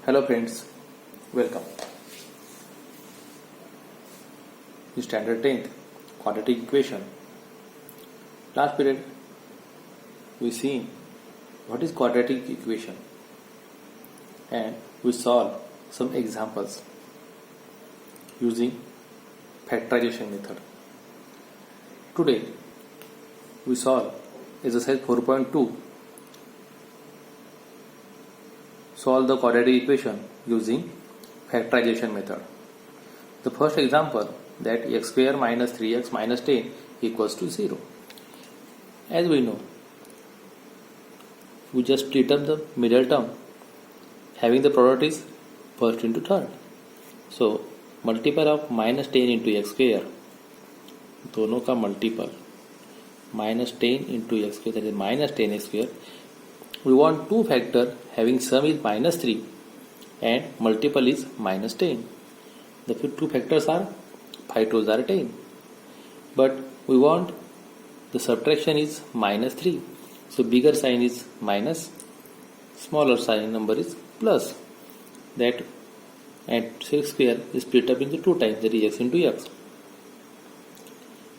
Hello friends, welcome. The standard 10th quadratic equation. Last period we seen what is quadratic equation and we solve some examples using factorization method. Today we solve exercise 4.2. Solve the quadratic equation using factorization method. The first example, that x square minus 3x minus 10 equals to 0. As we know, we just split up the middle term having the product is first into third. So multiple of minus 10 into x square, दोनों का multiple minus 10 into x square, that is minus 10x square. We want two factor having sum is minus 3 and multiple is minus 10. The two factors are 5 2s are 10. But we want the subtraction is minus 3. So bigger sign is minus, smaller sign number is plus. That and 6 square is split up into 2 times, that is x into x.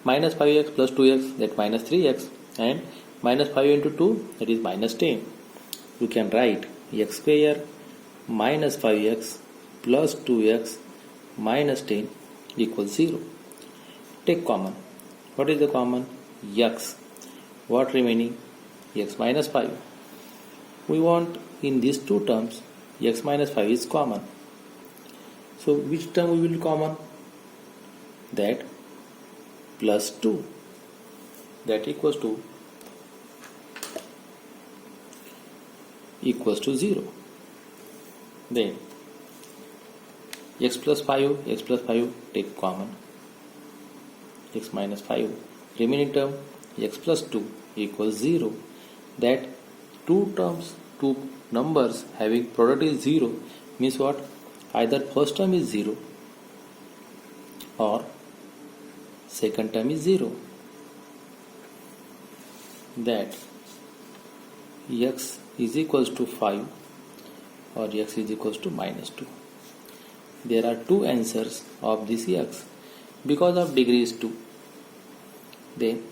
Minus 5x plus 2x, that minus 3x, and minus 5 into 2, that is minus 10. You can write x square minus 5x plus 2x minus 10 equals 0. Take common. What is the common? X. What remaining? X minus 5. We want in these two terms x minus 5 is common. So which term we will common? That plus 2. That equals to 0. Then x plus 5 take common, x minus 5, remaining term x plus 2 equals 0. That two numbers having product is 0 means what? Either first term is 0 or second term is 0. That x is equals to 5 or x is equals to minus 2. There are two answers of this x. Because of degree is 2, then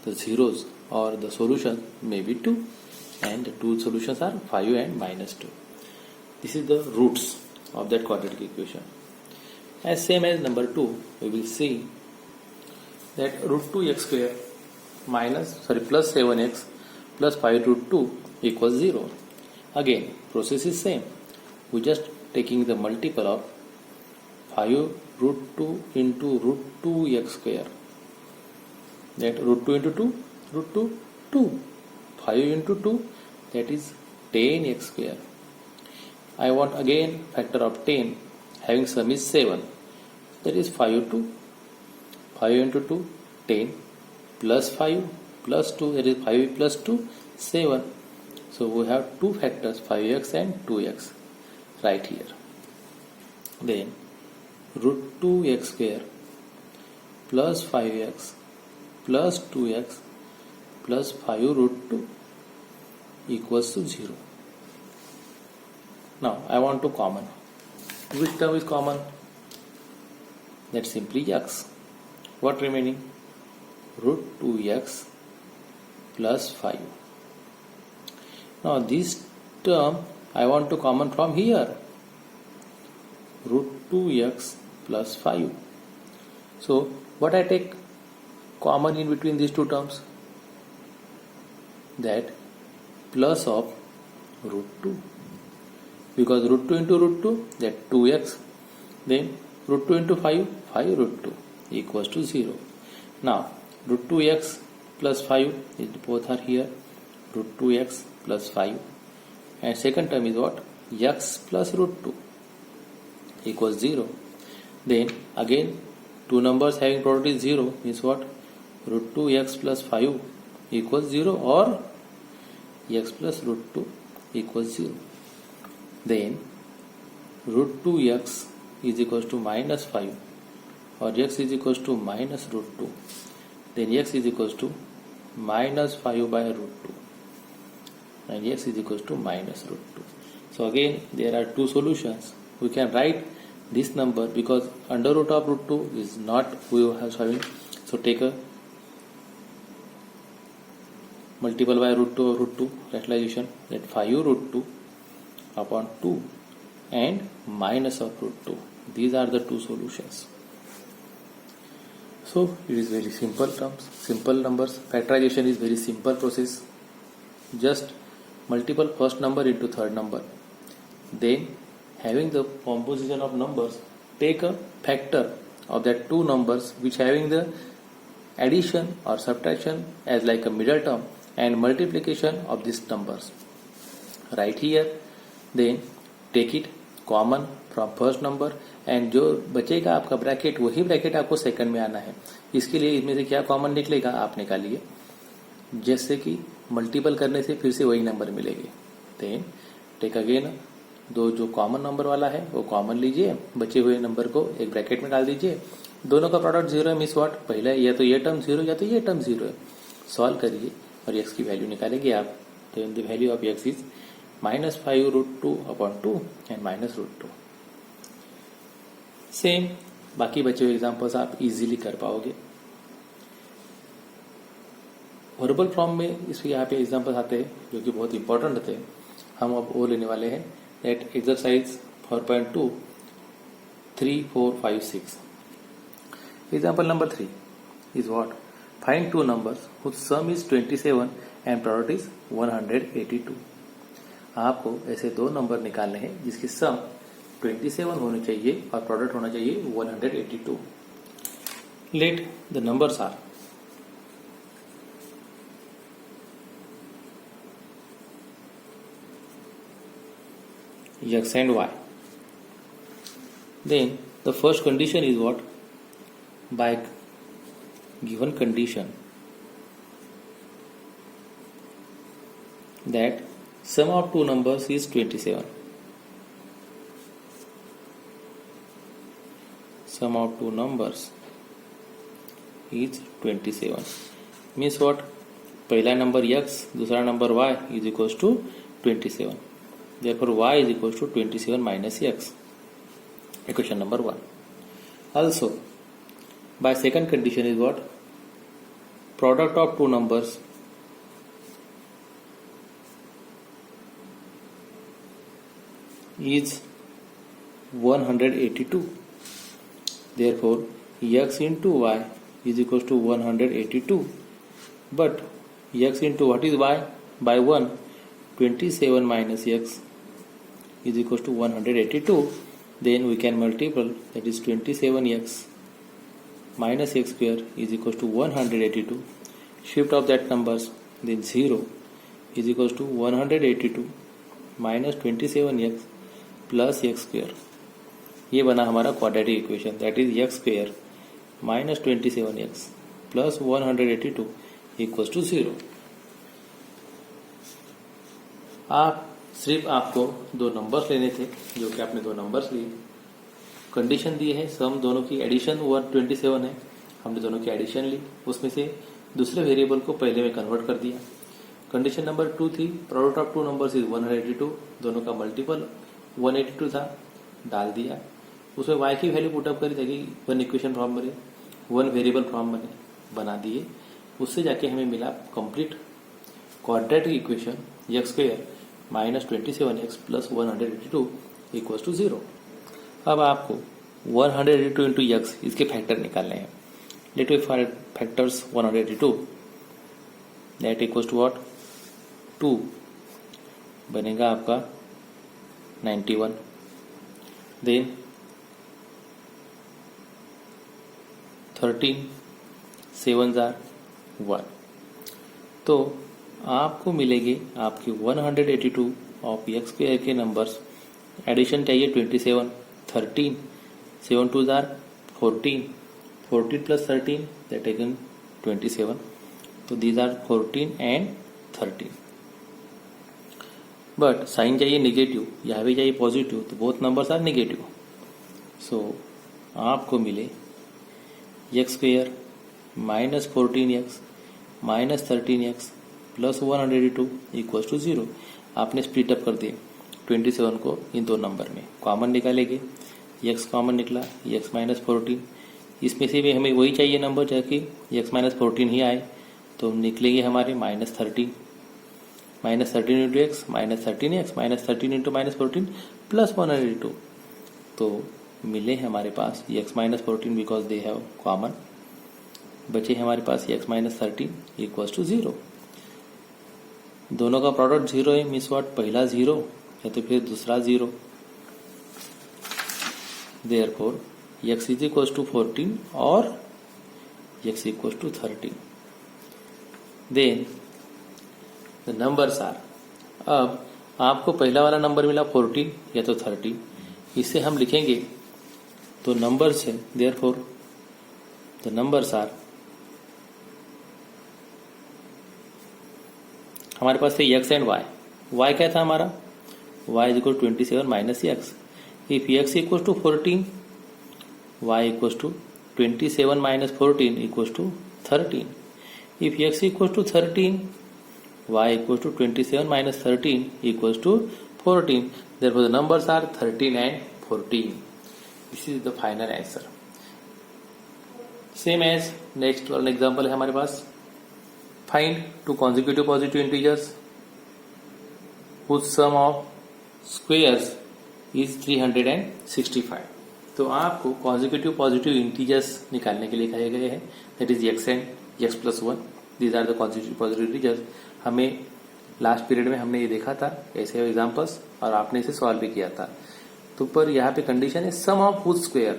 the zeros or the solution may be 2 and the two solutions are 5 and minus 2. This is the roots of that quadratic equation. As same as number 2, we will see that root 2x square plus 7x plus 5 root 2 equals 0. Again, process is same. We just taking the multiple of 5 root 2 into root 2x square. That root 2 into 2, root 2, 2. 5 into 2, that is 10x square. I want again factor of 10 having sum is 7. That is 5 into 2, 10 plus 5 plus 2, that is 5 plus 2, 7. So we have two factors 5x and 2x right here. Then root 2x square plus 5x plus 2x plus 5 root 2 equals to 0. Now I want to common. Which term is common? That's simply x. What remaining? Root 2x plus 5. Now this term I want to common from here. Root 2x plus 5. So what I take common in between these two terms? That plus of root 2. Because root 2 into root 2, that 2x. Then root 2 into 5, 5 root 2 equals to 0. Now root 2x plus 5 is both are here. Root 2x plus 5. And second term is what? X plus root 2 equals 0. Then again two numbers having product is 0 means what? Root 2x plus 5 equals 0 or x plus root 2 equals 0. Then root 2x is equals to minus 5 or x is equals to minus root 2. Then x is equals to minus 5 by root 2 and x is equals to minus root 2. So So again there are two solutions. We can write this number because under root of root 2 is not we are having. So take a multiple by root 2 of root 2 rationalization, that 5 root 2 upon 2 and minus of root 2. These are the two solutions. So it is very simple terms, simple numbers. Factorization is very simple process. Just multiple first number into third number. Then having the composition of numbers, take a factor of that two numbers which having the addition or subtraction as like a middle term and multiplication of these numbers. Right here, then take it common from first number and जो बचेगा आपका bracket वही bracket आपको second में आना है. इसके लिए इसमें से क्या कॉमन निकलेगा आप निकालिए. जैसे कि मल्टीपल करने से फिर से वही नंबर मिलेगी. देन टेक अगेन दो जो कॉमन नंबर वाला है वो कॉमन लीजिए, बचे हुए नंबर को एक ब्रैकेट में डाल दीजिए. दोनों का प्रोडक्ट जीरो है, मीन्स व्हाट, पहला या तो ये टर्म जीरो या तो ये टर्म जीरो है. सॉल्व करिए और एक्स की वैल्यू निकालेंगे आप. तो the value of x is -5 root 2 upon 2 and minus root 2. Same बाकी बचे हुए एग्जांपल्स आप इजीली कर पाओगे. वर्बल फॉर्म में इस यहाँ पे एग्जांपल्स आते हैं जो कि बहुत इंपॉर्टेंट होते हैं. हम अब वो लेने वाले हैं that exercise 4.2 3 4 5 6. Example number 3 is what, find two numbers whose sum is 27 and product is 182. आपको ऐसे दो नंबर निकालने हैं जिसकी सम 27 होनी चाहिए और प्रोडक्ट होना चाहिए 182. Let the numbers are x and y. Then the first condition is what, by given condition that sum of two numbers is 27. Sum of two numbers is 27 means what, पहला number x दूसरा number y is equals to 27. Therefore y is equals to 27 minus x. Equation number 1. Also by second condition is what, product of two numbers is 182. Therefore x into y is equals to 182. But x into what is y? By 1, 27 minus x is equals to 182. Then we can multiply, that is 27x minus x square is equals to 182. Shift of that numbers, then 0 is equals to 182 minus 27x plus x square. ये बना हमारा quadratic equation, that is x square minus 27x plus 182 equals to 0. आप सिर्फ आपको दो numbers लेने थे, जो कि आपने दो नंबर्स लिए. कंडीशन दी है सम दोनों की एडिशन 127 है, हमने दोनों की एडिशन ली, उसमें से दूसरे वेरिएबल को पहले में कन्वर्ट कर दिया. कंडीशन नंबर 2 थी product of two numbers is 182, दोनों का मल्टीपल 182 था, डाल दिया. उसमें y की वैल्यू पुटअप करी ताकि वन इक्वेशन फॉर्म बने, वन वेरिएबल फॉर्म बना दिए. उससे जाके हमें मिला complete quadratic equation x square minus 27x plus 182 equals to 0. अब आपको 182 इंटू एक्स इसके फैक्टर निकालने हैं. Let we factors 182, that equals to what, 2 बनेगा आपका 91. देन 13 7 जार 1. तो आपको मिलेंगे आपकी 182 ऑफ एक्स स्क्वायर के नंबर्स. एडिशन चाहिए 27, 13, 7 2 जार 14, 14 प्लस 13 दैट अगेन 27. तो these are 14 and 13. But sign चाहिए निगेटिव, यहाँ भी चाहिए पॉजिटिव, तो both numbers are negative. So आपको मिले x square minus 14x minus 13x plus 182 equals to 0. आपने स्प्लिट अप कर दिए. 27 को इन दो नंबर में कॉमन निकालेंगे, x कॉमन निकला, x माइनस 14, इसमें से भी हमें वही चाहिए नंबर जाके x माइनस 14 ही आए, तो निकलेंगे हमारे minus 13 into x minus 13x minus 13 into minus 14 plus 182, तो मिले हमारे पास x minus 14 because they have common, बचे हमारे पास x माइनस 13 इक्वल्स टू 0। दोनों का प्रोडक्ट 0 है, मीन्स व्हाट, पहला 0 या तो फिर दूसरा 0, therefore x is equals to 14 और x equals to 13। Then the numbers are, अब आपको पहला वाला नंबर मिला 14 या तो 30, इसे हम लिखेंगे तो नंबर्स है, देयरफॉर द नंबर्स आर, हमारे पास थे x एंड y क्या था हमारा, y is equal 27 minus x, if x equal to 14, y equal to 27 minus 14 equal to 13, if x equal to 13, y equals to 27 minus 13 equals to 14. Therefore, the numbers are 13 and 14. This is the final answer. Same as next one example है हमारे पास. Find two consecutive positive integers whose sum of squares is 365. तो आपको consecutive positive integers निकालने के लिए कहे गए हैं. That is x and x plus 1. These are the consecutive positive integers. हमें लास्ट पीरियड में हमने ये देखा था ऐसे एग्जांपल्स और आपने इसे सॉल्व भी किया था। तो पर यहाँ पे कंडीशन है sum of whose square,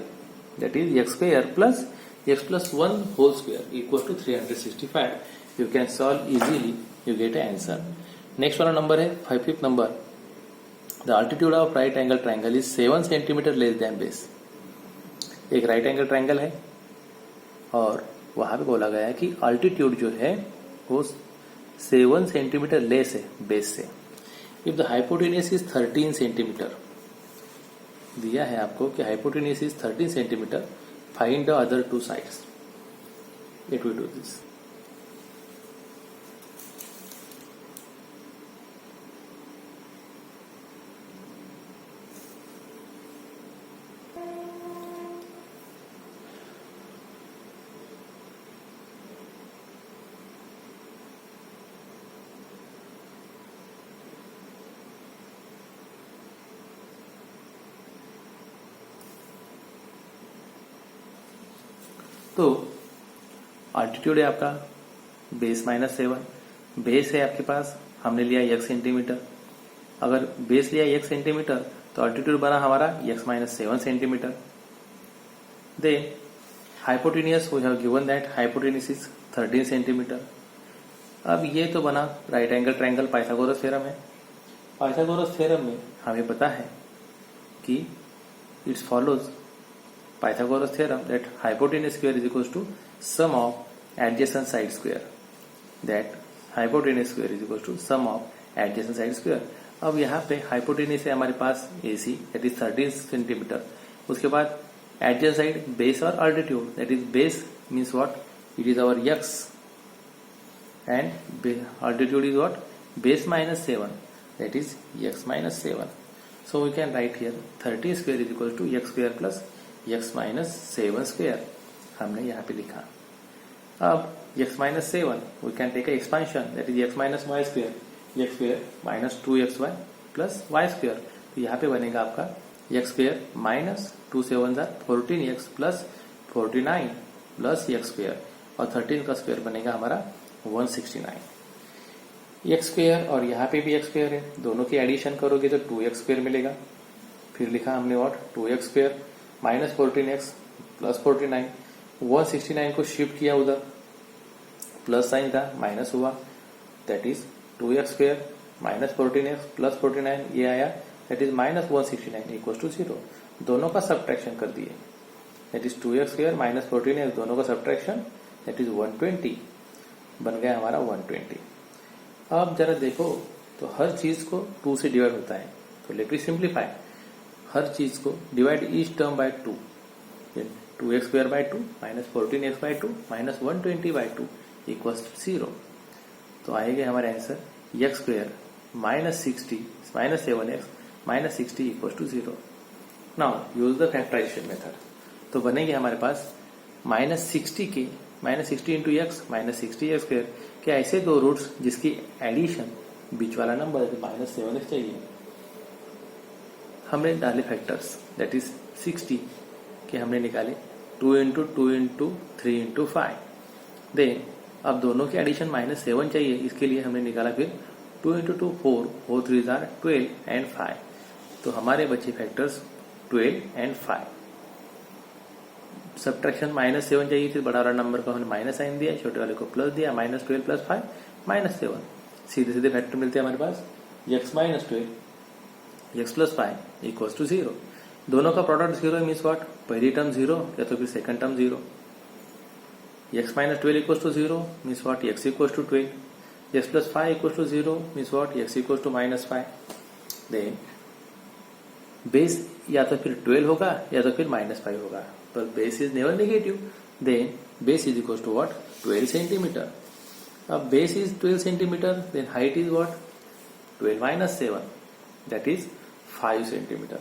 that is x square plus x plus 1 whole square equal to 365। You can solve easily, you get a answer. Next वाला नंबर है 5th number, the altitude of right angle triangle is 7 centimetre less than base. एक right angle triangle है और वहां पे बोला गया है कि अल्टीट्यूड जो है वो 7 सेंटीमीटर लेस है बेस से। If the hypotenuse is 13 centimetre, दिया है आपको कि hypotenuse is 13 centimetre, find the other two sides. It will do this. तो अल्टीट्यूड है आपका बेस माइनस 7, बेस है आपके पास, हमने लिया x सेंटीमीटर। अगर बेस लिया x सेंटीमीटर तो अल्टीट्यूड बना हमारा x minus 7 centimetre. Then hypotenuse we have given that hypotenuse is 13 centimetre. अब ये तो बना right angle triangle, Pythagoras theorem है। पाइथागोरस थ्योरम में हमें पता है कि it's follows Pythagoras theorem that hypotenuse square is equals to sum of adjacent side square. That hypotenuse square is equals to sum of adjacent side square. अब यहाँ पे hypotenuse है हमारे पास AC that is 13 सेंटीमीटर। उसके बाद adjacent side base और altitude that is base means what? It is our x and altitude is what? Base minus 7 that is x minus 7. So we can write here 30 square is equals to x square plus x minus 7 square हमने यहाँ पे लिखा। अब x minus 7 we can take expansion that is x minus y square, x square minus 2xy plus y square. तो यहाँ पे बनेगा आपका x square minus 2 7 14x plus 49 plus x square और 13 का स्क्वेयर बनेगा हमारा 169। x स्क्वेयर और यहाँ पे भी x स्क्वेयर है, दोनों की एडिशन करोगे तो 2x स्क्वेयर मिलेगा। फिर लिखा हमने और 2x square minus 14x plus 49, 169 को शिफ्ट किया उधर, प्लस साइन था माइनस हुआ, that is 2x square minus 14x plus 49 ये आया, that is minus 169 equal to 0। दोनों का सब्ट्रैक्शन कर दिए, that is 2x square minus 14x, दोनों का सब्ट्रैक्शन दैट इज 120, बन गया हमारा 120। अब जरा देखो तो हर चीज को 2 से डिवाइड होता है, तो लेट मी सिंप्लीफाई। हर चीज को divide each term by 2, 2x square by 2 minus 14x by 2 minus 120 by 2 equals 0। तो आएगा हमारा answer x square minus 60 minus 7x minus 60 equals to 0. Now use the factorization method. तो बनेंगे हमारे पास -60 इंटू एक्स -60x² के ऐसे दो रूट्स जिसकी एडिशन बीच वाला नंबर -7x चाहिए. हमने डाले फैक्टर्स, दैट इज 60 के हमने निकाले 2 इंटू 2 इंटू 3 इंटू 5. देन अब दोनों के एडिशन -7 चाहिए, इसके लिए हमने निकाला फिर 2 इंटू 2 4, 4 3 आर 12 एंड 5. तो हमारे बचे फैक्टर्स 12 एंड 5. सब्ट्रैक्शन -7 चाहिए थी, बड़ा वाला नंबर को हमने माइनस साइन दिया, छोटे वाले को प्लस दिया. -12 + 5 -7. सीधे सीधे फैक्टर मिलते हैं हमारे पास. x -12 x + 5 equals to 0. दोनों का प्रोडक्ट 0 मीन्स व्हाट, पहली टर्म 0 या तो फिर second term 0. x -12 equals to 0 means what, x equals to 12. x + 5 equals to 0 means what, x equals to -5. Then base या तो फिर 12 होगा या तो फिर -5 होगा, पर base is never negative. Then base is equals to what, 12 centimetre. अब base is 12 centimetre, then height is what, 12 - 7, that is 5 centimeter.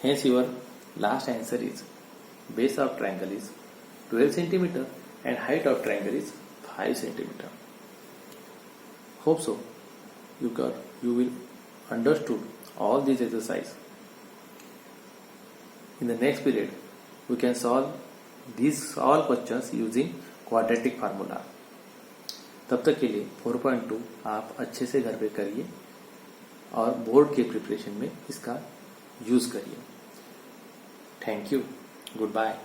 Hence your last answer is base of triangle is 12 centimeter and height of triangle is 5 centimeter. Hope so you will understood all these exercise. In the next period we can solve these all questions using quadratic formula. तब तक के लिए 4.2 आप अच्छे से घर पे करिए और बोर्ड के प्रिपरेशन में इसका यूज करिए. Thank you. Good bye.